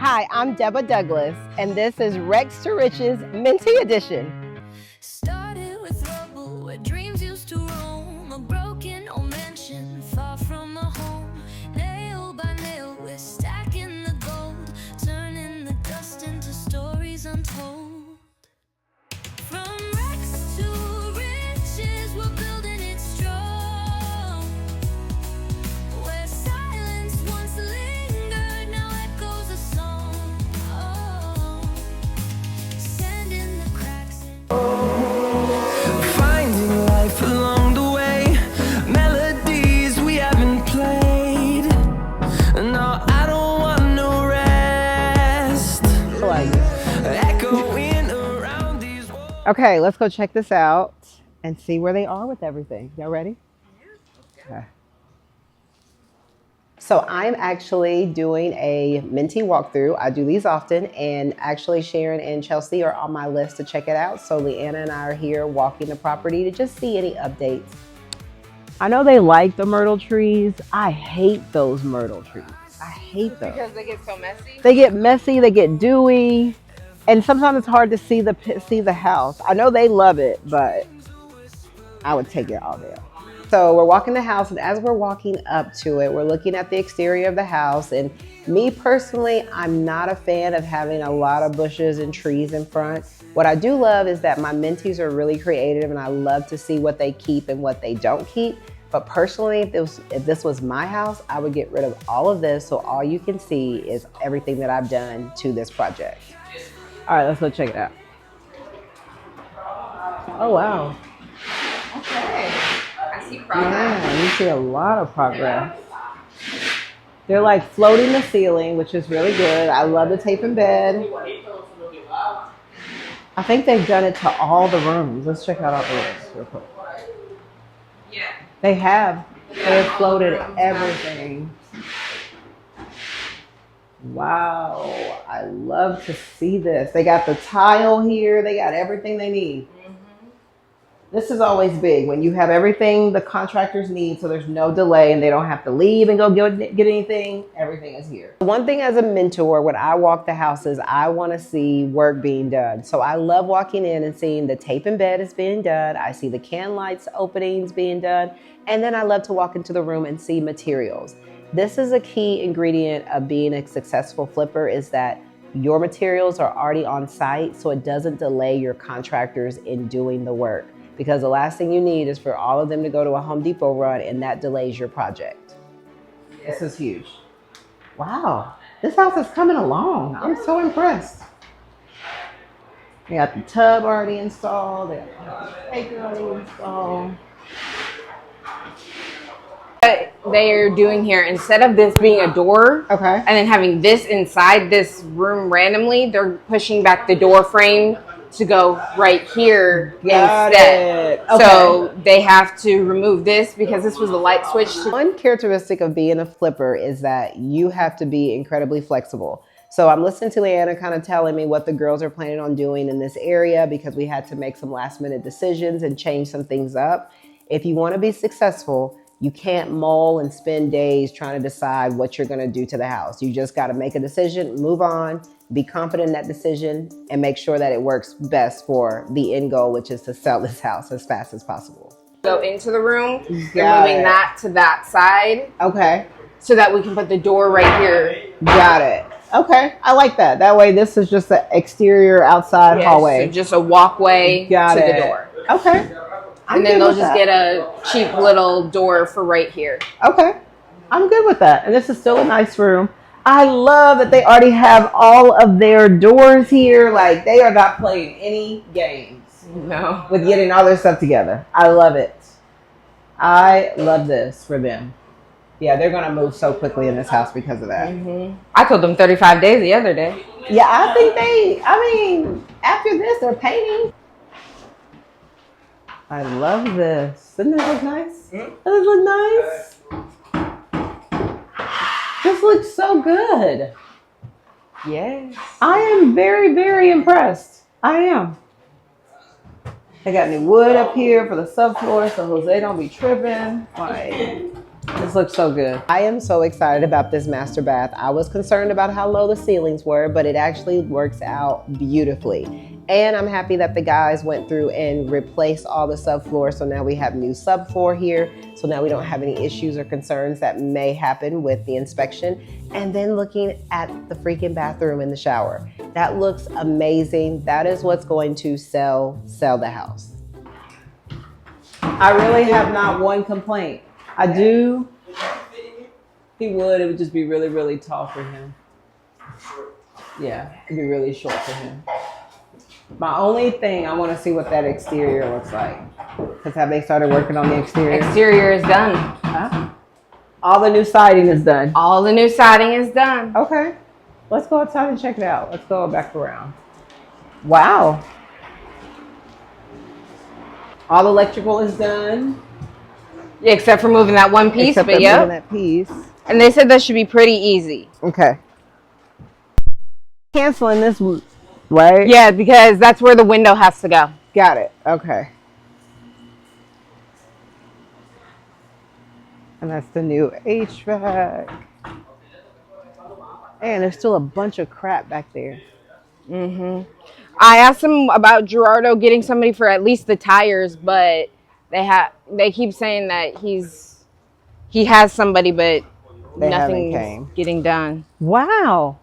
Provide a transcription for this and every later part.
Hi, I'm Deba Douglas, and this is Rex to Riches Mentee Edition. Started with rubble where dreams used to roam, a broken old mansion far from a home. Nail by nail, we're stacking the gold, turning the dust into stories untold. From wrecks to riches, we're building it strong. Where silence once lingered, now echoes a song. Oh, sand in the cracks. Finding life along the way, melodies we haven't played. No, I don't want no rest. Echoing around these walls. Okay, let's go check this out and see where they are with everything. Y'all ready? Okay. So I'm actually doing a mentee walkthrough. I do these often, and actually Sharon and Chelsea are on my list to check it out. So Leanna and I are here walking the property to just see any updates. I know they like the myrtle trees. I hate those myrtle trees. I hate those. Because they get so messy? They get messy, they get dewy, and sometimes it's hard to see the house. I know they love it, but I would take it all day. So we're walking the house, and as we're walking up to it, we're looking at the exterior of the house. And me personally, I'm not a fan of having a lot of bushes and trees in front. What I do love is that my mentees are really creative, and I love to see what they keep and what they don't keep. But personally, if this was my house, I would get rid of all of this, so all you can see is everything that I've done to this project. All right, let's go check it out. Oh, wow. Okay. I see progress. Yeah, you see a lot of progress. They're like floating the ceiling, which is really good. I love the tape in bed. I think they've done it to all the rooms. Let's check out all the rooms real quick. Yeah. They have floated everything. Wow, I love to see this. They got the tile here. They got everything they need. This is always big when you have everything the contractors need, so there's no delay and they don't have to leave and go get anything. Everything is here. One thing as a mentor, when I walk the houses, I want to see work being done. So I love walking in and seeing the tape in bed is being done. I see the can lights openings being done. And then I love to walk into the room and see materials. This is a key ingredient of being a successful flipper, is that your materials are already on site, so it doesn't delay your contractors in doing the work. Because the last thing you need is for all of them to go to a Home Depot run, and that delays your project. This is huge. Wow, this house is coming along. I'm so impressed. They got the tub already installed. They got the baker already installed. What they are doing here, instead of this being a door, Okay. and then having this inside this room randomly, they're pushing back the door frame to go right here Got instead. it. Okay. So they have to remove this because this was the light switch. One characteristic of being a flipper is that you have to be incredibly flexible. So I'm listening to Leanna kind of telling me what the girls are planning on doing in this area, because we had to make some last minute decisions and change some things up. If you want to be successful, you can't mull and spend days trying to decide what you're going to do to the house. You just got to make a decision, move on, be confident in that decision, and make sure that it works best for the end goal, which is to sell this house as fast as possible. Go into the room. They're Got moving it. that to that side Okay, so that we can put the door right here. got it. Okay, I like that. That way this is just an exterior outside Yes, hallway. so just a walkway Got to it. the door. Okay. And then they'll just get a cheap little door for right here. Okay, I'm good with that. And this is still a nice room. I love that they already have all of their doors here. Like, they are not playing any games No. with getting all their stuff together. I love it. I love this for them. Yeah, they're going to move so quickly in this house because of that. I told them 35 days the other day. Yeah, I think after this, they're painting. I love this. Doesn't this look nice? Doesn't this look nice? This looks so good. Yes. I am very, very impressed. I am. They got new wood up here for the subfloor, so Jose don't be tripping. Like, This looks so good. I am so excited about this master bath. I was concerned about how low the ceilings were, but it actually works out beautifully. And I'm happy that the guys went through and replaced all the subfloor. So now we have new subfloor here. So now we don't have any issues or concerns that may happen with the inspection. And then looking at the freaking bathroom and the shower. That looks amazing. That is what's going to sell the house. I really have not one complaint. I do. He would. It would just be really, really tall for him. Yeah, it'd be really short for him. My only thing, I want to see what that exterior looks like. Because have they started working on the exterior? Exterior is done. Huh? All the new siding is done. All the new siding is done. Okay. Let's go outside and check it out. Let's go back around. Wow. All the electrical is done. Yeah, except for moving that one piece, Except but yeah. that piece. And they said that should be pretty easy. Okay. Canceling this, right? Yeah, because that's where the window has to go. Got it. Okay. And that's the new HVAC. And there's still a bunch of crap back there. I asked them about Gerardo getting somebody for at least the tires, but they keep saying that he has somebody, but nothing's getting done. Wow.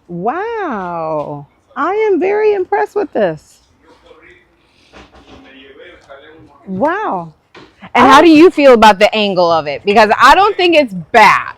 Wow. I am very impressed with this. Wow. And how do you feel about the angle of it? Because I don't think it's bad.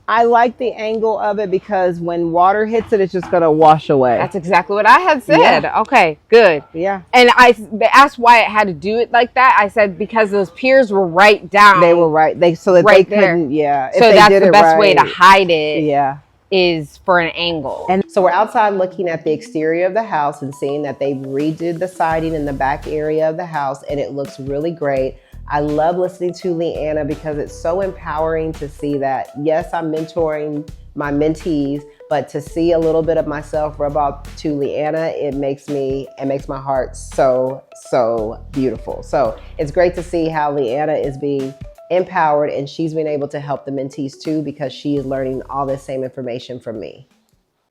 I like the angle of it because when water hits it, it's just going to wash away. That's exactly what I had said. Yeah. Okay, good. Yeah. And they asked why it had to do it like that. I said because those piers were right down. They were right. They couldn't. Yeah. So that's the best way to hide it. Yeah. Is for an angle. And so we're outside looking at the exterior of the house and seeing that they redid the siding in the back area of the house, and it looks really great. I love listening to Leanna because it's so empowering to see that, yes, I'm mentoring my mentees, but to see a little bit of myself rub off to Leanna, it makes my heart so, so beautiful. So it's great to see how Leanna is being empowered and she's been able to help the mentees too because she is learning all the same information from me.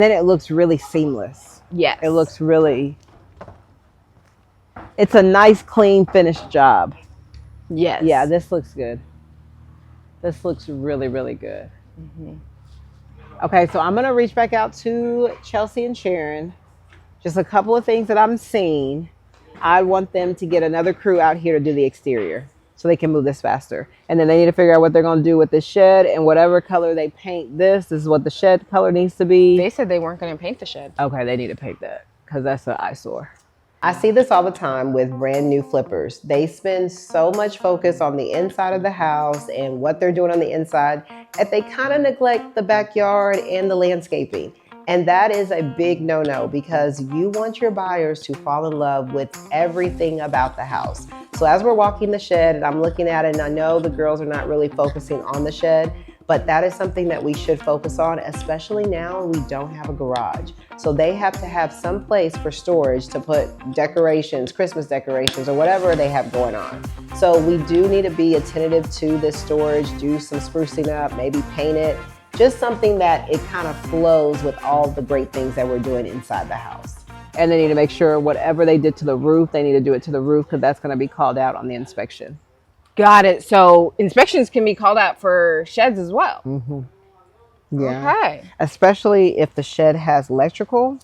Then it looks really seamless. Yes. It looks really, it's a nice, clean, finished job. Yes. Yeah, this looks good. This looks really, really good. Okay, so I'm gonna reach back out to Chelsea and Sharon. Just a couple of things that I'm seeing. I want them to get another crew out here to do the exterior so they can move this faster. And then they need to figure out what they're gonna do with the shed, and whatever color they paint this is what the shed color needs to be. They said they weren't gonna paint the shed. Okay, they need to paint that because that's an eyesore. I see this all the time with brand new flippers. They spend so much focus on the inside of the house and what they're doing on the inside that they kind of neglect the backyard and the landscaping. And that is a big no-no because you want your buyers to fall in love with everything about the house. So as we're walking the shed and I'm looking at it, and I know the girls are not really focusing on the shed, but that is something that we should focus on, especially now we don't have a garage. So they have to have some place for storage to put decorations, Christmas decorations, or whatever they have going on. So we do need to be attentive to this storage, do some sprucing up, maybe paint it, just something that it kind of flows with all the great things that we're doing inside the house. And they need to make sure whatever they did to the roof, they need to do it to the roof because that's going to be called out on the inspection. Got it. So inspections can be called out for sheds as well. Yeah. Okay. Especially if the shed has electrical.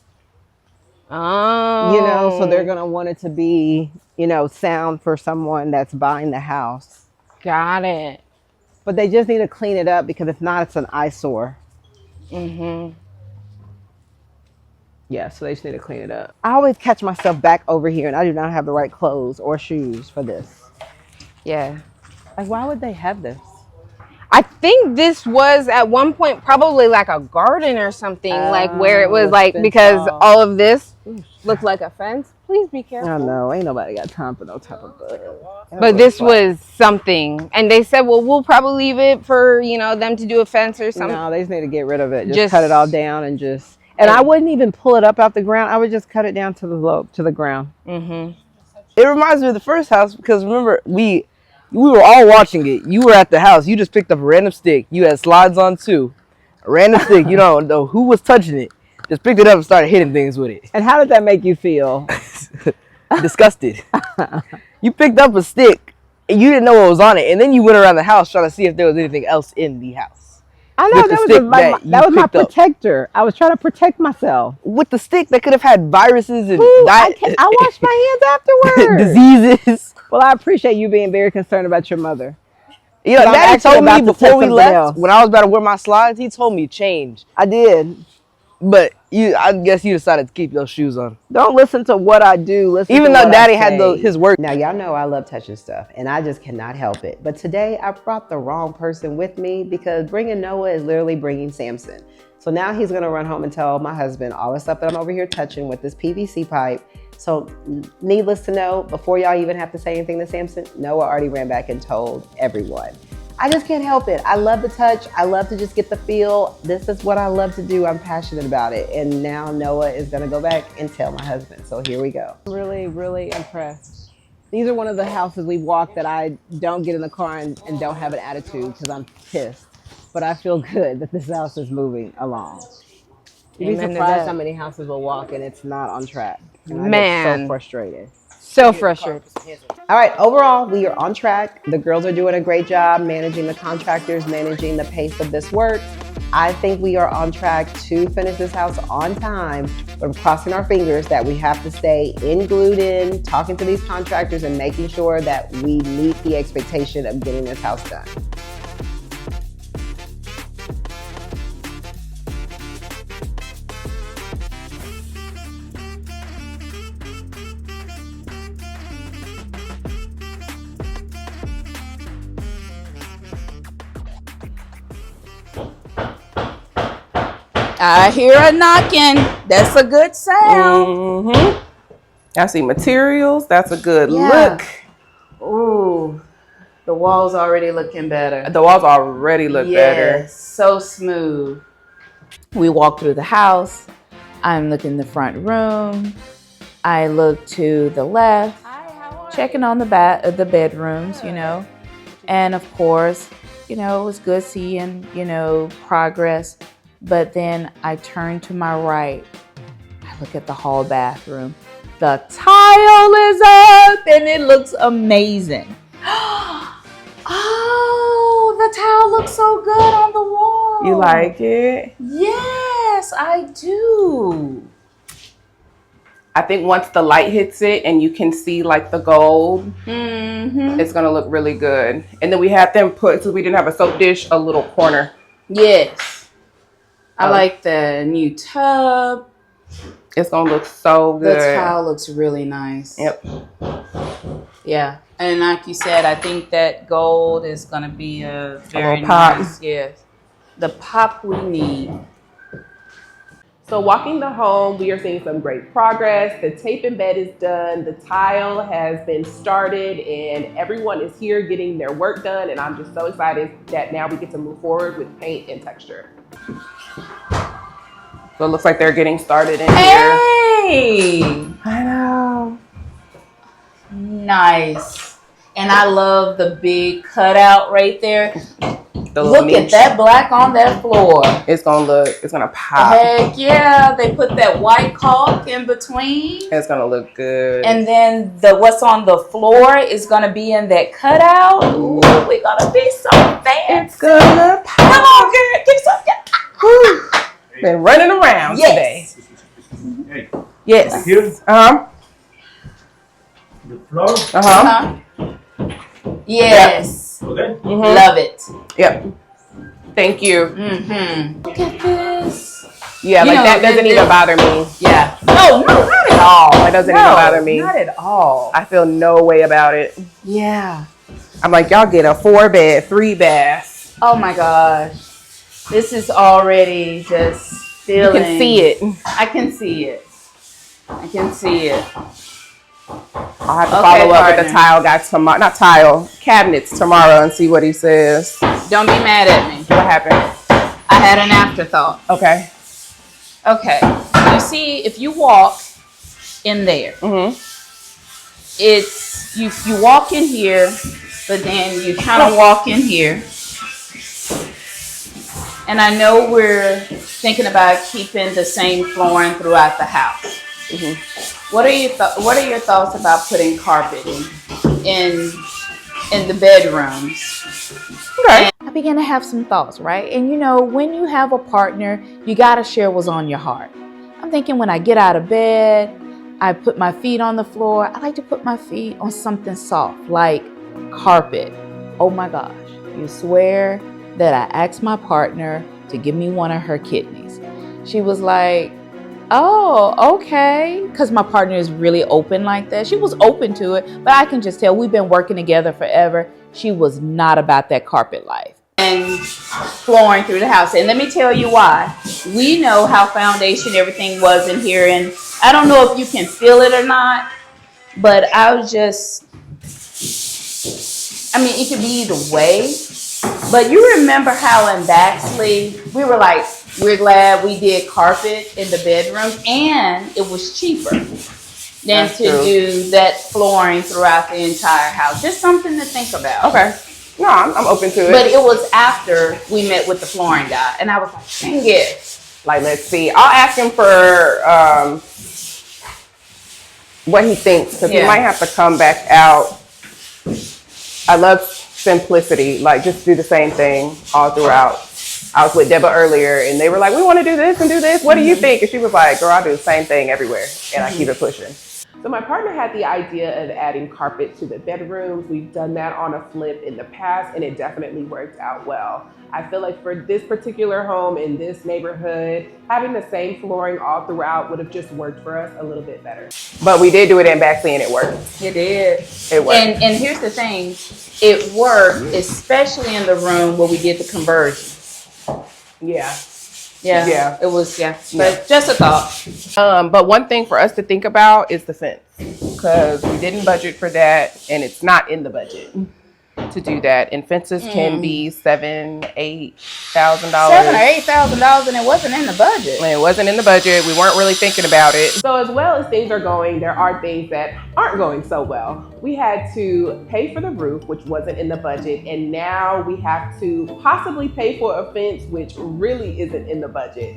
Oh. You know, so they're going to want it to be, you know, sound for someone that's buying the house. Got it. But they just need to clean it up because if not, it's an eyesore. Yeah, so they just need to clean it up. I always catch myself back over here and I do not have the right clothes or shoes for this. Yeah. Like, why would they have this? I think this was at one point probably like a garden or something, like where it was like, because all of this looked like a fence. Please be careful. I know, ain't nobody got time for no type of bug. But this was something. And they said, well, we'll probably leave it for, you know, them to do a fence or something. No, they just need to get rid of it. Just cut it all down and just, and I wouldn't even pull it up out the ground. I would just cut it down to the ground. It reminds me of the first house because remember We were all watching it. You were at the house. You just picked up a random stick. You had slides on too. A random stick. You don't know who was touching it. Just picked it up and started hitting things with it. And how did that make you feel? Disgusted. You picked up a stick and you didn't know what was on it, and then you went around the house trying to see if there was anything else in the house. I know With the that stick was that was my picked up. protector. I was trying to protect myself. With the stick that could have had viruses and I washed my hands afterwards. diseases. Well, I appreciate you being very concerned about your mother. You know, I'm Daddy actually told about me to before test we something left, else. when I was about to wear my slides, he told me change. I did. But I guess you decided to keep those shoes on. Don't listen to what I do. Listen Even to though what Daddy I had say. his work. Now, y'all know I love touching stuff, and I just cannot help it. But today, I brought the wrong person with me because bringing Noah is literally bringing Samson. So now he's going to run home and tell my husband all the stuff that I'm over here touching with this PVC pipe. So needless to know, before y'all even have to say anything to Samson, Noah already ran back and told everyone. I just can't help it. I love the touch. I love to just get the feel. This is what I love to do. I'm passionate about it. And now Noah is going to go back and tell my husband. So here we go. I'm really, really impressed. These are one of the houses we walk that I don't get in the car and don't have an attitude because I'm pissed. But I feel good that this house is moving along. You'd be Amen to surprised that. how many houses we'll walk and it's not on track. And I get Man. so frustrated. So frustrated. All right, overall, we are on track. The girls are doing a great job managing the contractors, managing the pace of this work. I think we are on track to finish this house on time. But I'm crossing our fingers that we have to stay glued in, talking to these contractors and making sure that we meet the expectation of getting this house done. I hear a knocking. That's a good sound. Mm-hmm. I see materials. That's a good Yeah. look. Ooh, the walls already looking better. The walls already look better. Yes, so smooth. We walk through the house. I'm looking in the front room. I look to the left, checking on the bedrooms, you know. And of course, you know, it was good seeing, you know, progress. But then I turn to my right. I look at the hall bathroom. The tile is up and it looks amazing. Oh, the tile looks so good on the wall. You like it? Yes, I do. I think once the light hits it and you can see like the gold, Mm-hmm. it's gonna look really good. And then we had them put, since we didn't have a soap dish, a little corner. Yes. I like the new tub. It's gonna look so The good. tile looks really nice. Yep. Yeah. And like you said, I think that gold is going to be a very little pop. nice, yes. The pop we need. So walking the home, we are seeing some great progress. The tape and bed is done. The tile has been started and everyone is here getting their work done. And I'm just so excited that now we get to move forward with paint and texture. So it looks like they're getting started in here. Hey! I know. Nice. And I love the big cutout right there. The Look at that black on that floor. It's gonna pop. Heck yeah. They put that white caulk in between. It's gonna look good. And then what's on the floor is gonna be in that cutout. Ooh, we're gonna be so fancy. It's gonna pop. Come on, girl. Give some. Been running around today. Hey, Yes. here, Uh-huh. the floor, Uh-huh. Yes. okay? Mhm. Love it. Yep. Thank you. Mm-hmm. Look at this. Yeah, You like know, that doesn't even this- bother me. Yeah. No, not at all. That doesn't even bother me. Not at all. I feel no way about it. Yeah. I'm like, y'all get a 4-bed, 3-bath. Oh my gosh. This is already just You feeling. can see it. I can see it. I can see it. I'll have to Okay, follow up with the partner. tile guy tomorrow. Not tile, cabinets tomorrow and see what he says. Don't be mad at me. What happened? I had an afterthought. Okay. Okay. You see, if you walk in there, Mm-hmm. it's you walk in here But then you kind of walk in here. And I know we're thinking about keeping the same flooring throughout the house. Mm-hmm. What are your thoughts about putting carpet in the bedrooms? Okay. And I began to have some thoughts, right? And you know, when you have a partner, you got to share what's on your heart. I'm thinking when I get out of bed, I put my feet on the floor. I like to put my feet on something soft, like carpet. Oh my gosh, you swear that I asked my partner to give me one of her kidneys. She was like, oh, okay. Because my partner is really open like that. She was open to it, but I can just tell we've been working together forever. She was not about that carpet life. And flooring through the house. And let me tell you why. We know how foundation everything was in here. And I don't know if you can feel it or not, but I was just, I mean, it could be either way. But you remember how in Baxley, we were like, we're glad we did carpet in the bedrooms, and it was cheaper than to do that flooring throughout the entire house. Just something to think about. Okay. No, I'm open to it. But it was after we met with the flooring guy, and I was like, dang it. Like, let's see. I'll ask him for what he thinks, because he might have to come back out. I love simplicity, like just do the same thing all throughout. I was with Deba earlier, and they were like, we want to do this and do this. What do you think? And she was like, girl, I'll do the same thing everywhere, and I keep it pushing. So my partner had the idea of adding carpet to the bedrooms. We've done that on a flip in the past, and it definitely worked out well. I feel like for this particular home in this neighborhood, having the same flooring all throughout would have just worked for us a little bit better. But we did do it in Baxley, and it worked. It did. It worked. And here's the thing. It worked, especially in the room where we did the conversion. Yeah. Yeah. It was, But just a thought. But one thing for us to think about is the fence, because we didn't budget for that, and it's not in the budget to do that. And fences can be $7,000, $8,000. $7,000 or $8,000, and it wasn't in the budget. And it wasn't in the budget. We weren't really thinking about it. So as well as things are going, there are things that aren't going so well. We had to pay for the roof, which wasn't in the budget, and now we have to possibly pay for a fence, which really isn't in the budget.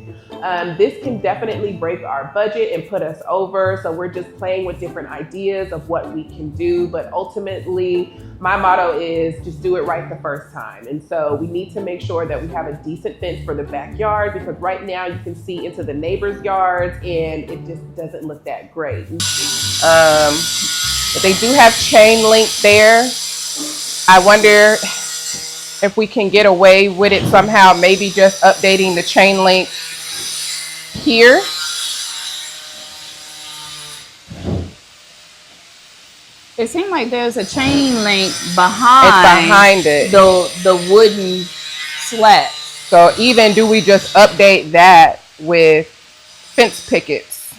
This can definitely break our budget and put us over, so we're just playing with different ideas of what we can do, but ultimately, my motto is just do it right the first time. And so we need to make sure that we have a decent fence for the backyard, because right now you can see into the neighbors' yards and it just doesn't look that great. But they do have chain link there. I wonder if we can get away with it somehow, maybe just updating the chain link here. It seemed like there's a chain link behind it. The wooden slat. So even do we just update that with fence pickets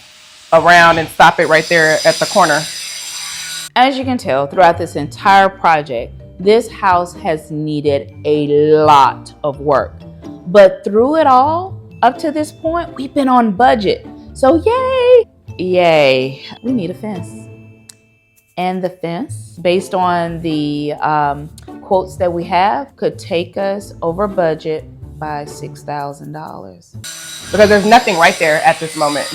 around and stop it right there at the corner? As you can tell, throughout this entire project, this house has needed a lot of work. But through it all, up to this point, we've been on budget. So yay! Yay. We need a fence. And the fence, based on the quotes that we have, could take us over budget by $6,000. Because there's nothing right there at this moment.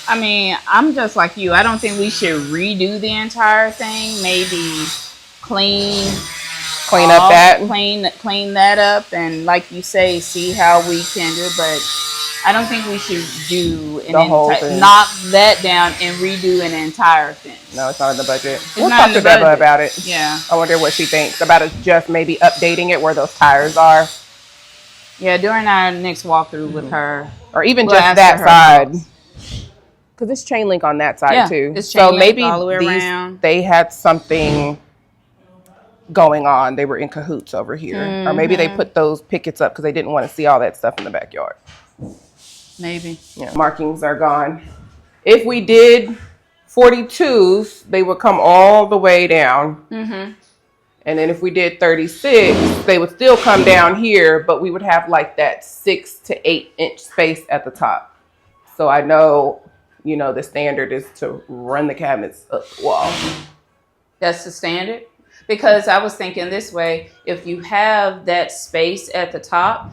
I mean, I'm just like you. I don't think we should redo the entire thing. Maybe clean up that. Clean that up, and like you say, see how we can do it. But I don't think we should do the whole thing. Knock that down and redo an entire thing. No, it's not in the budget. We'll talk to Deba about it. Yeah. I wonder what she thinks about it, just maybe updating it where those tires are. Yeah, during our next walkthrough with her. Or even just that side. Because it's chain link on that side too. So maybe all the way around. They had something going on. They were in cahoots over here. Or maybe they put those pickets up because they didn't want to see all that stuff in the backyard. Maybe. Yeah, markings are gone. If we did 42s, they would come all the way down. And then if we did 36, they would still come down here, but we would have like that 6 to 8 inch space at the top. So I know, you know, the standard is to run the cabinets up the wall. That's the standard? Because I was thinking this way, if you have that space at the top,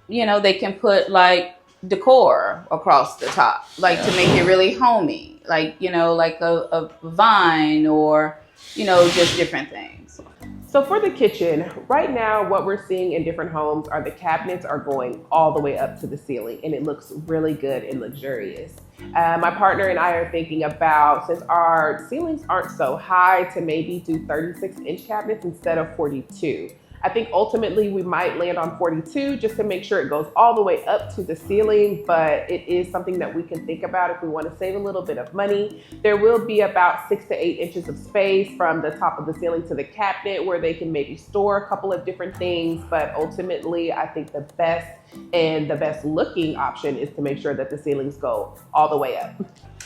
you know, they can put like decor across the top, like to make it really homey, like, you know, like a vine or, you know, just different things. So for the kitchen, right now what we're seeing in different homes are the cabinets are going all the way up to the ceiling, and it looks really good and luxurious. My partner and I are thinking about, since our ceilings aren't so high, to maybe do 36-inch cabinets instead of 42. I think ultimately we might land on 42 just to make sure it goes all the way up to the ceiling, but it is something that we can think about if we want to save a little bit of money. There will be about 6 to 8 inches of space from the top of the ceiling to the cabinet where they can maybe store a couple of different things, but ultimately I think the best looking option is to make sure that the ceilings go all the way up.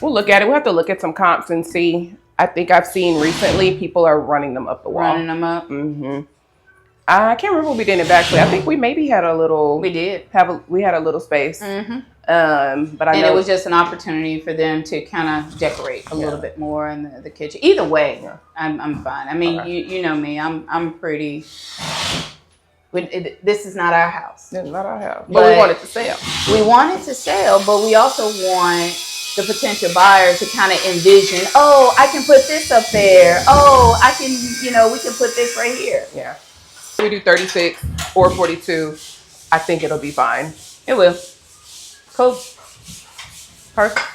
We'll look at it. We'll have to look at some comps and see. I think I've seen recently people are running them up the wall. Running them up. Mm-hmm. I can't remember what we did in back. I think we maybe had a little. We did. We had a little space. Mm-hmm. But I know it was just an opportunity for them to kind of decorate a little bit more in the kitchen. Either way, I'm fine. I mean, you know me. I'm pretty. This is not our house. It's not our house. But we want it to sell. We want it to sell, but we also want the potential buyer to kind of envision, oh, I can put this up there. Oh, I can, you know, we can put this right here. Yeah. We do 36 or 42. I think it'll be fine. It will. Cool. Perfect.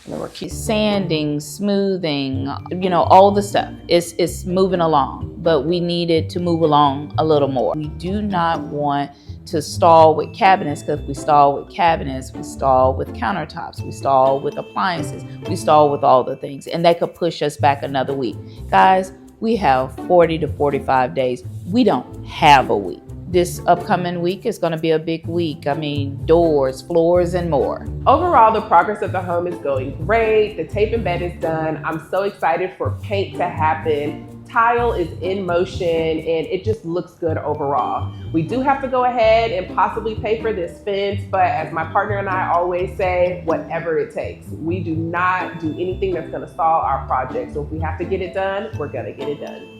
And then we're sanding, smoothing, you know, all the stuff. It's moving along, but we need it to move along a little more. We do not want to stall with cabinets, because if we stall with cabinets, we stall with countertops, we stall with appliances, we stall with all the things, and that could push us back another week. Guys, we have 40 to 45 days. We don't have a week. This upcoming week is going to be a big week. I mean, doors, floors, and more. Overall, the progress of the home is going great. The tape and bed is done. I'm so excited for paint to happen. Tile is in motion, and it just looks good overall. We do have to go ahead and possibly pay for this fence, but as my partner and I always say, whatever it takes. We do not do anything that's going to stall our project. So if we have to get it done, we're going to get it done.